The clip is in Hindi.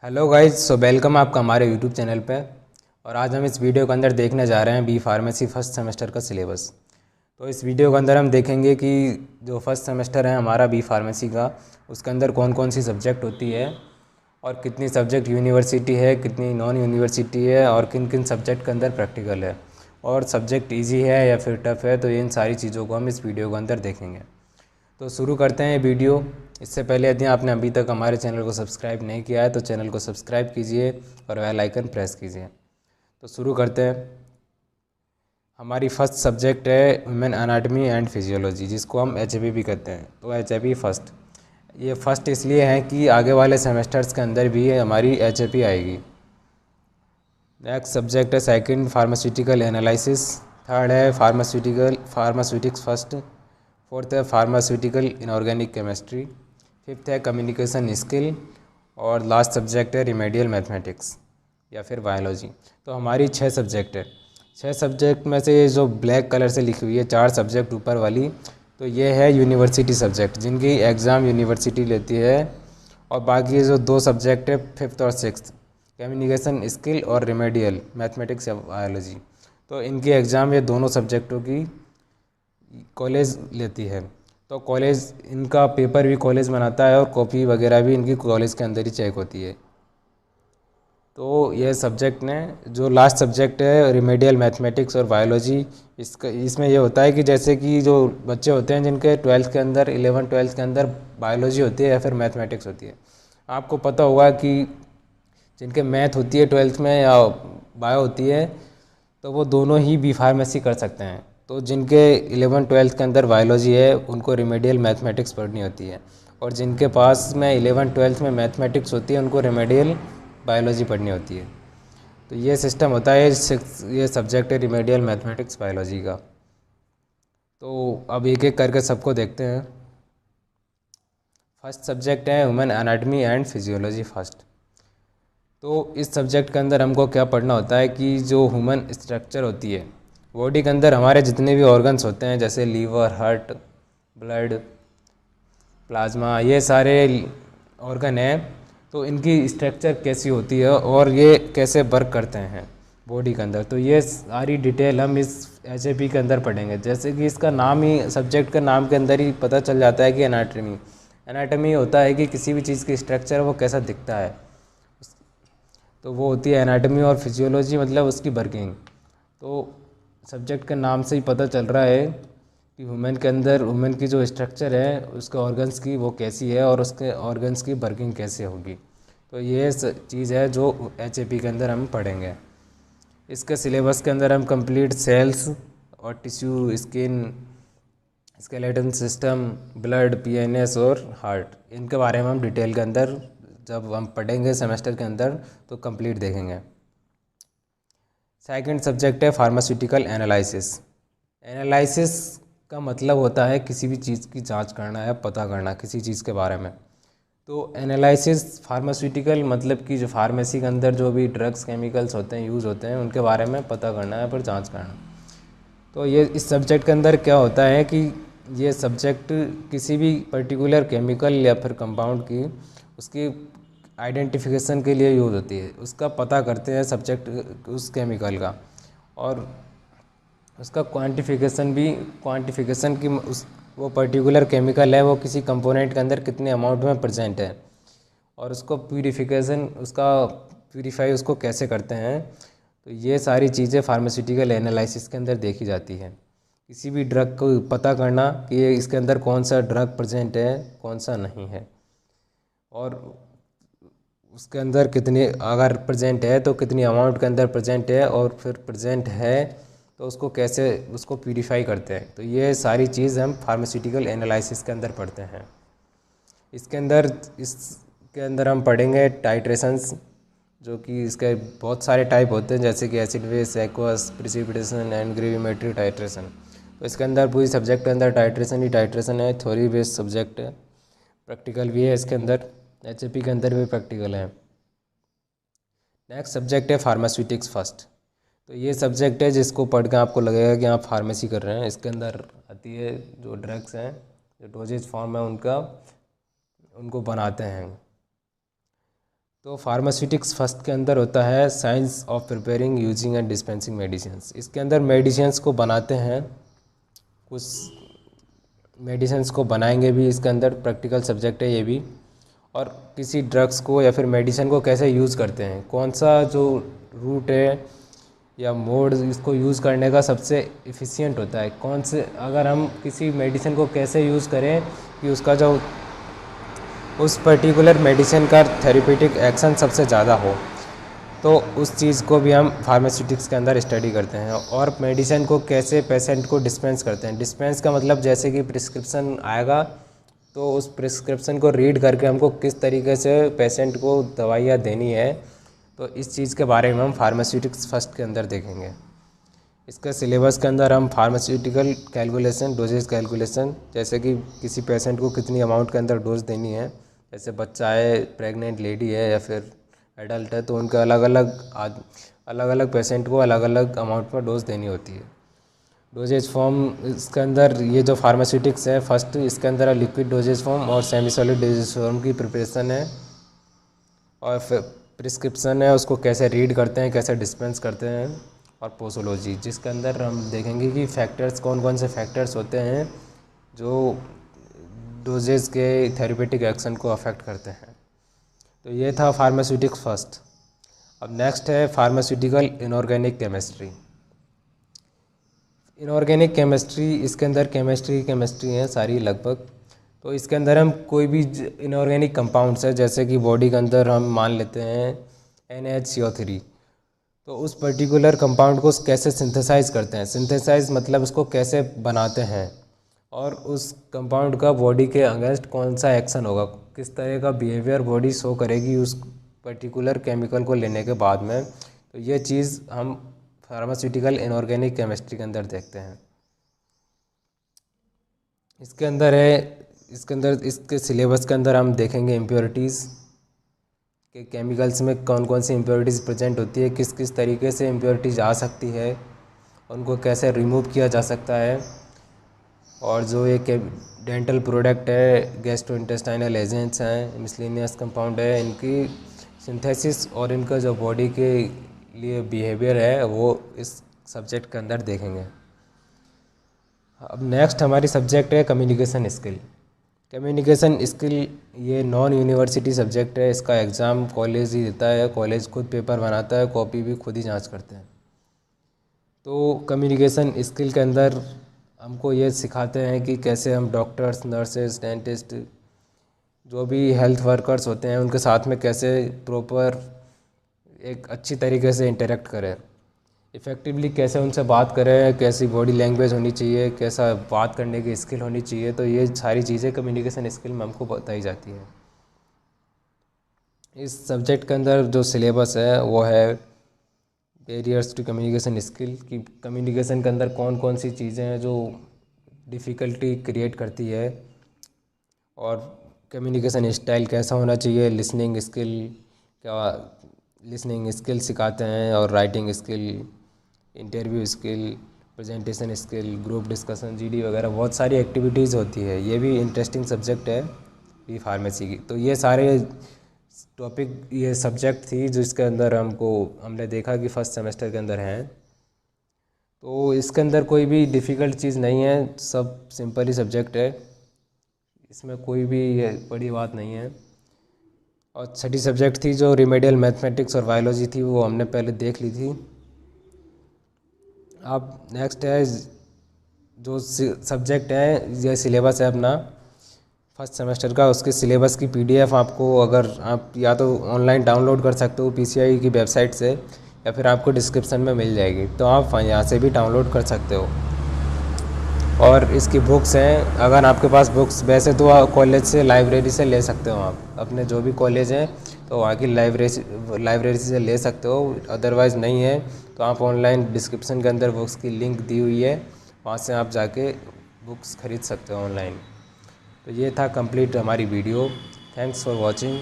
हेलो गाइज, सो वेलकम आपका हमारे यूट्यूब चैनल पे। और आज हम इस वीडियो के अंदर देखने जा रहे हैं बी फार्मेसी फर्स्ट सेमेस्टर का सिलेबस। तो इस वीडियो के अंदर हम देखेंगे कि जो फर्स्ट सेमेस्टर है हमारा बी फार्मेसी का, उसके अंदर कौन कौन सी सब्जेक्ट होती है और कितनी सब्जेक्ट यूनिवर्सिटी है, कितनी नॉन यूनिवर्सिटी है और किन किन सब्जेक्ट के अंदर प्रैक्टिकल है और सब्जेक्ट ईजी है या फिर टफ़ है। तो इन सारी चीज़ों को हम इस वीडियो के अंदर देखेंगे। तो शुरू करते हैं ये वीडियो। इससे पहले यदि आपने अभी तक हमारे चैनल को सब्सक्राइब नहीं किया है तो चैनल को सब्सक्राइब कीजिए और बेल आइकन प्रेस कीजिए। तो शुरू करते हैं। हमारी फर्स्ट सब्जेक्ट है ह्यूमन एनाटमी एंड फिजियोलॉजी, जिसको हम HAP भी कहते हैं। तो HAP फर्स्ट, ये फर्स्ट इसलिए है कि आगे वाले सेमेस्टर्स के अंदर भी हमारी HAP आएगी। नेक्स्ट सब्जेक्ट है सेकंड फार्मास्यूटिकल एनालिसिस। थर्ड है फार्मास्यूटिक्स फर्स्ट। फोर्थ है फार्मास्यूटिकल इनऑर्गेनिक केमिस्ट्री। फिफ्थ है कम्युनिकेशन स्किल। और लास्ट सब्जेक्ट है रिमेडियल मैथमेटिक्स या फिर बायोलॉजी। तो हमारी 6 सब्जेक्ट है। 6 सब्जेक्ट में से जो ब्लैक कलर से लिखी हुई है 4 सब्जेक्ट ऊपर वाली, तो ये है यूनिवर्सिटी सब्जेक्ट जिनकी एग्ज़ाम यूनिवर्सिटी लेती है। और बाकी जो 2 सब्जेक्ट है फिफ्थ और सिक्स्थ, कम्युनिकेशन स्किल और रिमेडियल मैथमेटिक्स या बायोलॉजी, तो इनकी एग्ज़ाम ये दोनों सब्जेक्टों की कॉलेज लेती है। तो कॉलेज इनका पेपर भी कॉलेज बनाता है और कॉपी वगैरह भी इनकी कॉलेज के अंदर ही चेक होती है। तो ये सब्जेक्ट ने जो लास्ट सब्जेक्ट है रिमेडियल मैथमेटिक्स और बायोलॉजी, इसमें ये होता है कि जैसे कि जो बच्चे होते हैं जिनके 12th के अंदर 11th-12th के अंदर बायोलॉजी होती है या फिर मैथमेटिक्स होती है, आपको पता होगा कि जिनके मैथ होती है 12th में या बायो होती है तो वो दोनों ही बी फार्मेसी कर सकते हैं। तो जिनके 11th-12th के अंदर बायोलॉजी है उनको रिमेडियल मैथमेटिक्स पढ़नी होती है, और जिनके पास में 11th-12th में मैथमेटिक्स होती है उनको रिमेडियल बायोलॉजी पढ़नी होती है। तो ये सिस्टम होता है, ये सब्जेक्ट है रिमेडियल मैथमेटिक्स बायोलॉजी का। तो अब एक एक करके सबको देखते हैं। फर्स्ट सब्जेक्ट है human anatomy and physiology first. तो इस सब्जेक्ट के अंदर हमको क्या पढ़ना होता है कि जो ह्यूमन स्ट्रक्चर होती है, बॉडी के अंदर हमारे जितने भी ऑर्गन्स होते हैं जैसे लीवर, हार्ट, ब्लड, प्लाज्मा, ये सारे ऑर्गन हैं, तो इनकी स्ट्रक्चर कैसी होती है और ये कैसे वर्क करते हैं बॉडी के अंदर। तो ये सारी डिटेल हम इस HAP के अंदर पढ़ेंगे। जैसे कि इसका नाम ही, सब्जेक्ट का नाम के अंदर ही पता चल जाता है कि एनाटमी। एनाटमी होता है कि किसी भी चीज़ की स्ट्रक्चर वो कैसा दिखता है, तो वो होती है एनाटमी। और फिजियोलॉजी मतलब उसकी वर्किंग। तो सब्जेक्ट के नाम से ही पता चल रहा है कि ह्यूमन के अंदर ह्यूमन की जो स्ट्रक्चर है उसके ऑर्गन्स की वो कैसी है और उसके ऑर्गन्स की वर्किंग कैसे होगी। तो ये चीज़ है जो HAP के अंदर हम पढ़ेंगे। इसके सिलेबस के अंदर हम कंप्लीट सेल्स और tissue, skin, skeleton system, blood, PNS और हार्ट, इनके बारे में हम डिटेल के अंदर जब हम पढ़ेंगे सेमेस्टर के अंदर तो कंप्लीट देखेंगे। सेकंड सब्जेक्ट है फार्मास्यूटिकल एनालिसिस। एनालिसिस का मतलब होता है किसी भी चीज़ की जांच करना या पता करना किसी चीज़ के बारे में। तो एनालिसिस फार्मास्यूटिकल मतलब कि जो फार्मेसी के अंदर जो भी ड्रग्स, केमिकल्स होते हैं, यूज़ होते हैं, उनके बारे में पता करना या फिर जांच करना। तो ये इस सब्जेक्ट के अंदर क्या होता है कि ये सब्जेक्ट किसी भी पर्टिकुलर केमिकल या फिर कंपाउंड की उसकी आइडेंटिफिकेशन के लिए यूज़ होती है। उसका पता करते हैं सब्जेक्ट उस केमिकल का, और उसका क्वांटिफिकेशन की उस वो पर्टिकुलर केमिकल है वो किसी कंपोनेंट के अंदर कितने अमाउंट में प्रेजेंट है, और उसको प्यूरीफाई उसको कैसे करते हैं। तो ये सारी चीज़ें फार्मास्यूटिकल एनालिसिस के अंदर देखी जाती हैं। किसी भी ड्रग को पता करना कि ये इसके अंदर कौन सा ड्रग प्रेजेंट है, कौन सा नहीं है, और उसके अंदर कितनी, अगर प्रेजेंट है तो कितनी अमाउंट के अंदर प्रेजेंट है, और फिर प्रेजेंट है तो उसको कैसे उसको प्यूरीफाई करते हैं। तो ये सारी चीज़ हम फार्मास्यूटिकल एनालिसिस के अंदर पढ़ते हैं। इसके अंदर हम पढ़ेंगे टाइट्रेशंस, जो कि इसके बहुत सारे टाइप होते हैं जैसे कि acid base, aqueous, precipitation and gravimetry titration. तो इसके अंदर पूरी सब्जेक्ट के अंदर टाइट्रेशन ही टाइट्रेशन है, थ्योरी बेस्ड सब्जेक्ट है, प्रैक्टिकल भी है इसके अंदर, HAP के अंदर भी प्रैक्टिकल है। नेक्स्ट सब्जेक्ट है फार्मास्यूटिक्स फर्स्ट। तो ये सब्जेक्ट है जिसको पढ़ के आपको लगेगा कि आप फार्मेसी कर रहे हैं। इसके अंदर आती है जो ड्रग्स हैं, जो डोजेज फॉर्म है उनका, उनको बनाते हैं। तो फार्मास्यूटिक्स फर्स्ट के अंदर होता है science of preparing, using and dispensing medicines. इसके अंदर मेडिसिन्स को बनाते हैं, कुछ मेडिसिन्स को बनाएंगे भी, इसके अंदर प्रैक्टिकल सब्जेक्ट है ये भी। और किसी ड्रग्स को या फिर मेडिसिन को कैसे यूज़ करते हैं, कौन सा जो रूट है या मोड इसको यूज़ करने का सबसे इफ़िशियंट होता है, कौन से, अगर हम किसी मेडिसिन को कैसे यूज़ करें कि उसका जो उस पर्टिकुलर मेडिसिन का थेरेप्यूटिक एक्शन सबसे ज़्यादा हो, तो उस चीज़ को भी हम फार्मास्यूटिक्स के अंदर स्टडी करते हैं। और मेडिसिन को कैसे पेशेंट को डिस्पेंस करते हैं, डिस्पेंस का मतलब जैसे कि प्रिस्क्रिप्शन आएगा तो उस प्रिस्क्रिप्शन को रीड करके हमको किस तरीके से पेशेंट को दवाइयाँ देनी है, तो इस चीज़ के बारे में हम फार्मास्यूटिक्स फर्स्ट के अंदर देखेंगे। इसके सिलेबस के अंदर हम फार्मास्यूटिकल कैलकुलेशन, डोजेज कैलकुलेशन, जैसे कि किसी पेशेंट को कितनी अमाउंट के अंदर डोज देनी है, जैसे बच्चा है, प्रेग्नेंट लेडी है या फिर एडल्ट है, तो उनके अलग अलग पेशेंट को अलग अलग अमाउंट में डोज देनी होती है। डोजेज फॉर्म इसके अंदर ये जो फार्मास्यूटिक्स है फर्स्ट, इसके अंदर लिक्विड डोजेज फॉर्म और सेमी सॉलिड डोजेज फॉर्म की प्रिपरेशन है, और फिर प्रिस्क्रिप्शन है, उसको कैसे रीड करते हैं, कैसे डिस्पेंस करते हैं, और पोसोलॉजी, जिसके अंदर हम देखेंगे कि फैक्टर्स कौन कौन से फैक्टर्स होते हैं जो डोजेज के थेरेप्यूटिक एक्शन को अफेक्ट करते हैं। तो ये था फार्मास्यूटिक्स फर्स्ट। अब नेक्स्ट है pharmaceutical inorganic chemistry. Inorganic chemistry, इसके अंदर केमिस्ट्री है सारी लगभग। तो इसके अंदर हम कोई भी इनऑर्गेनिक कंपाउंड्स है, जैसे कि बॉडी के अंदर हम मान लेते हैं NaHCO3, तो उस पर्टिकुलर कंपाउंड को कैसे सिंथेसाइज करते हैं, सिंथेसाइज मतलब उसको कैसे बनाते हैं, और उस कंपाउंड का बॉडी के अगेंस्ट कौन सा एक्शन होगा, किस तरह का बिहेवियर बॉडी शो करेगी उस पर्टिकुलर केमिकल को लेने के बाद में। तो ये चीज़ हम फार्मास्यूटिकल इनऑर्गेनिक केमिस्ट्री के अंदर देखते हैं। इसके अंदर इसके सिलेबस के अंदर हम देखेंगे इम्प्योरिटीज़ के, केमिकल्स में कौन कौन सी इम्प्योरिटीज़ प्रेजेंट होती है, किस किस तरीके से इम्प्योरिटीज़ आ सकती है, उनको कैसे रिमूव किया जा सकता है, और जो एक डेंटल प्रोडक्ट है, गैस्ट्रोइंटेस्टाइनल एजेंट्स हैं, मिसलेनियस कंपाउंड है, इनकी सिंथेसिस और इनका जो बॉडी के लिए बिहेवियर है वो इस सब्जेक्ट के अंदर देखेंगे। अब नेक्स्ट हमारी सब्जेक्ट है कम्युनिकेशन स्किल। कम्युनिकेशन स्किल ये नॉन यूनिवर्सिटी सब्जेक्ट है, इसका एग्ज़ाम कॉलेज ही देता है, कॉलेज खुद पेपर बनाता है, कॉपी भी खुद ही जांच करते हैं। तो कम्युनिकेशन स्किल के अंदर हमको ये सिखाते हैं कि कैसे हम डॉक्टर्स, नर्सेस, डेंटिस्ट, जो भी हेल्थ वर्कर्स होते हैं उनके साथ में कैसे प्रॉपर एक अच्छी तरीके से इंटरेक्ट करें, इफ़ेक्टिवली कैसे उनसे बात करें, कैसी बॉडी लैंग्वेज होनी चाहिए, कैसा बात करने की स्किल होनी चाहिए। तो ये सारी चीज़ें कम्युनिकेशन स्किल में हमको बताई जाती है। इस सब्जेक्ट के अंदर जो सिलेबस है वो है बैरियर्स टू कम्युनिकेशन स्किल, कि कम्युनिकेशन के अंदर कौन कौन सी चीज़ें हैं जो डिफ़िकल्टी क्रिएट करती है, और कम्युनिकेशन स्टाइल कैसा होना चाहिए, लिसनिंग स्किल सिखाते हैं, और writing skill, interview skill, presentation skill, group discussion, GD वगैरह बहुत सारी एक्टिविटीज़ होती है। ये भी इंटरेस्टिंग सब्जेक्ट है बी फार्मेसी की। तो ये सारे टॉपिक, ये सब्जेक्ट थी जिसके अंदर हमने देखा कि फर्स्ट सेमेस्टर के अंदर हैं। तो इसके अंदर कोई भी डिफ़िकल्ट चीज़ नहीं है, सब सिंपल ही सब्जेक्ट है, इसमें कोई भी बड़ी बात नहीं है। और छठी सब्जेक्ट थी जो रिमेडियल मैथमेटिक्स और बायोलॉजी थी, वो हमने पहले देख ली थी। अब नेक्स्ट है जो सब्जेक्ट है, ये सिलेबस है अपना फर्स्ट सेमेस्टर का, उसके सिलेबस की PDF आपको, अगर आप या तो ऑनलाइन डाउनलोड कर सकते हो PCI की वेबसाइट से, या फिर आपको डिस्क्रिप्शन में मिल जाएगी, तो आप यहाँ से भी डाउनलोड कर सकते हो। और इसकी बुक्स हैं, अगर आपके पास बुक्स, वैसे तो आप कॉलेज से, लाइब्रेरी से ले सकते हो, आप अपने जो भी कॉलेज हैं तो वहाँ की लाइब्रेरी से ले सकते हो। अदरवाइज़ नहीं है तो आप ऑनलाइन डिस्क्रिप्शन के अंदर बुक्स की लिंक दी हुई है, वहाँ से आप जाके बुक्स खरीद सकते हो ऑनलाइन। तो ये था कंप्लीट हमारी वीडियो। Thanks for watching.